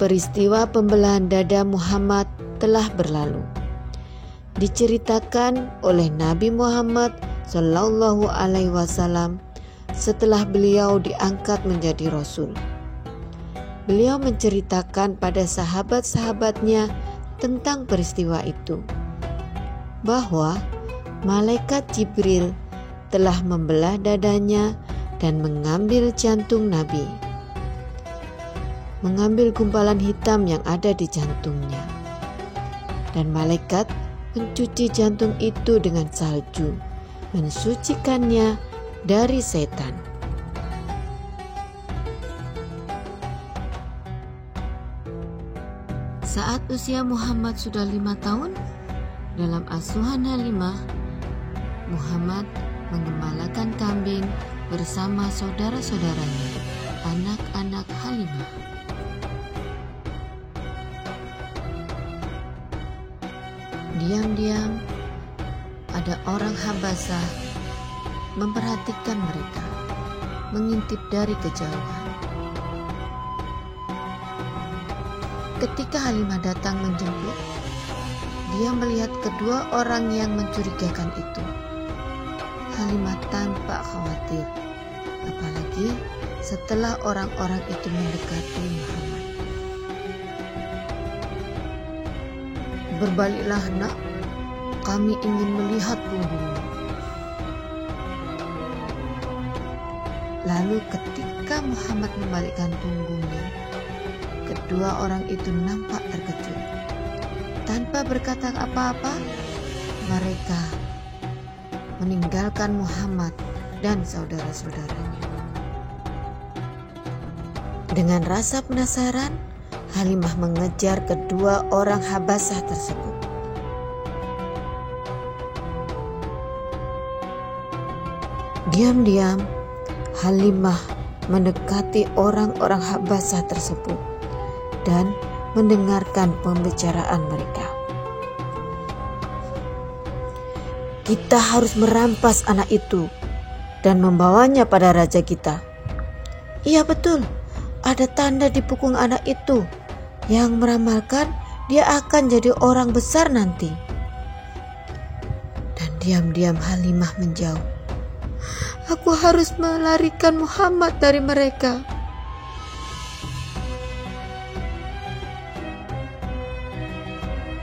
peristiwa pembelahan dada Muhammad telah berlalu. Diceritakan oleh Nabi Muhammad Sallallahu Alaihi Wasallam setelah beliau diangkat menjadi Rasul. Beliau menceritakan pada sahabat-sahabatnya tentang peristiwa itu, bahwa malaikat Jibril telah membelah dadanya dan mengambil jantung Nabi, mengambil gumpalan hitam yang ada di jantungnya, dan malaikat mencuci jantung itu dengan salju, mensucikannya dari setan. Saat usia Muhammad sudah 5 tahun, dalam asuhan Halimah, Muhammad menggembalakan kambing bersama saudara-saudaranya, anak-anak Halimah. Diam-diam, ada orang Habasah memperhatikan mereka, mengintip dari kejauhan. Ketika Halimah datang menjemput, dia melihat kedua orang yang mencurigakan itu. Halimah tampak khawatir, apalagi setelah orang-orang itu mendekati Muhammad. "Berbaliklah nak, kami ingin melihat punggungmu." Lalu ketika Muhammad membalikkan punggungnya, kedua orang itu nampak terkejut. Tanpa berkata apa-apa, mereka meninggalkan Muhammad dan saudara-saudaranya. Dengan rasa penasaran, Halimah mengejar kedua orang Habasah tersebut. Diam-diam, Halimah mendekati orang-orang Habasah tersebut dan mendengarkan pembicaraan mereka. "Kita harus merampas anak itu dan membawanya pada raja kita." "Iya betul, ada tanda di punggung anak itu yang meramalkan dia akan jadi orang besar nanti." Dan diam-diam Halimah menjauh. "Aku harus melarikan Muhammad dari mereka."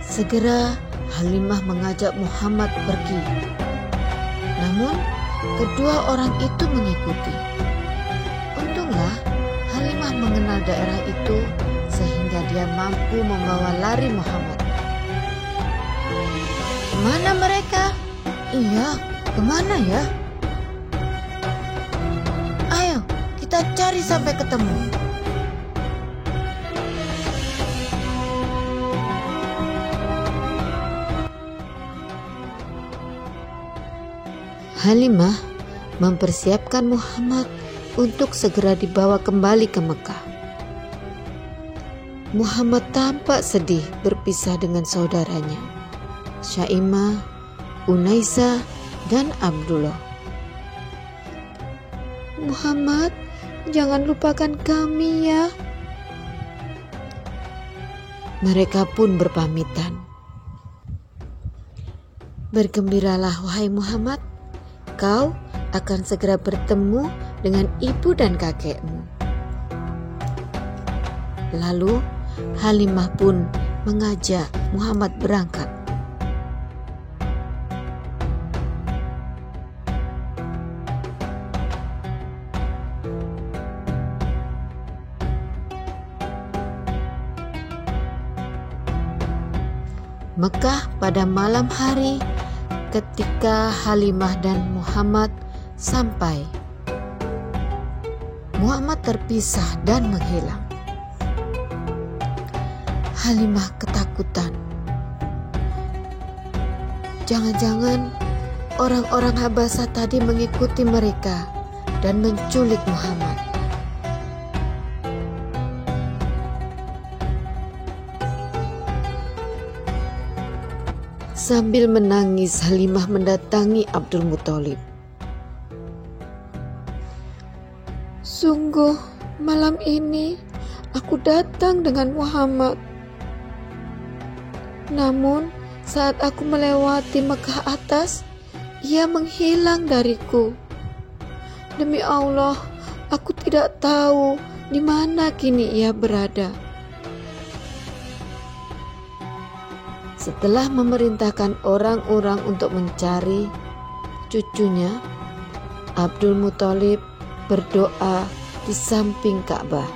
Segera Halimah mengajak Muhammad pergi. Namun kedua orang itu mengikuti. Untunglah Halimah mengenal daerah itu sehingga dia mampu membawa lari Muhammad. "Kemana mereka?" "Iya, kemana ya? Ayo kita cari sampai ketemu." Halimah mempersiapkan Muhammad untuk segera dibawa kembali ke Mekah. Muhammad tampak sedih berpisah dengan saudaranya, Syaimah, Unaisah, dan Abdullah. "Muhammad, jangan lupakan kami ya." Mereka pun berpamitan. "Bergembiralah wahai Muhammad, kau akan segera bertemu dengan ibu dan kakekmu." Lalu Halimah pun mengajak Muhammad berangkat. Mekah pada malam hari. Ketika Halimah dan Muhammad sampai, Muhammad terpisah dan menghilang. Halimah ketakutan. Jangan-jangan orang-orang Habasah tadi mengikuti mereka dan menculik Muhammad. Sambil menangis, Halimah mendatangi Abdul Muthalib. "Sungguh malam ini aku datang dengan Muhammad. Namun saat aku melewati Mekah atas, ia menghilang dariku. Demi Allah, aku tidak tahu di mana kini ia berada." Setelah memerintahkan orang-orang untuk mencari cucunya, Abdul Muthalib berdoa di samping Ka'bah.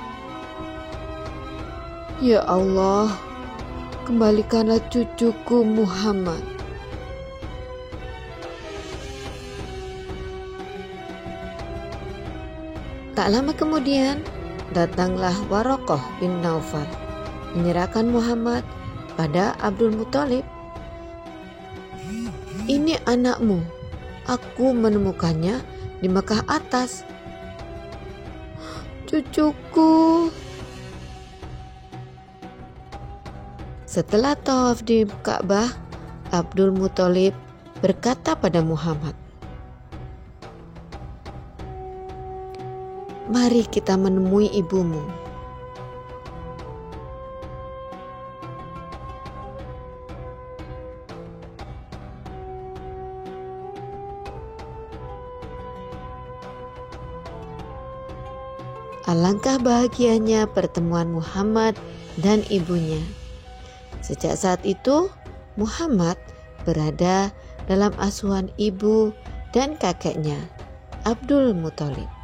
"Ya Allah, kembalikanlah cucuku Muhammad." Tak lama kemudian, datanglah Waraqah bin Naufal menyerahkan Muhammad pada Abdul Muthalib. "Ini anakmu, aku menemukannya di Mekah atas." "Cucuku." Setelah tawaf di Ka'bah, Abdul Muthalib berkata pada Muhammad, "Mari kita menemui ibumu." Alangkah bahagianya pertemuan Muhammad dan ibunya. Sejak saat itu, Muhammad berada dalam asuhan ibu dan kakeknya, Abdul Muthalib.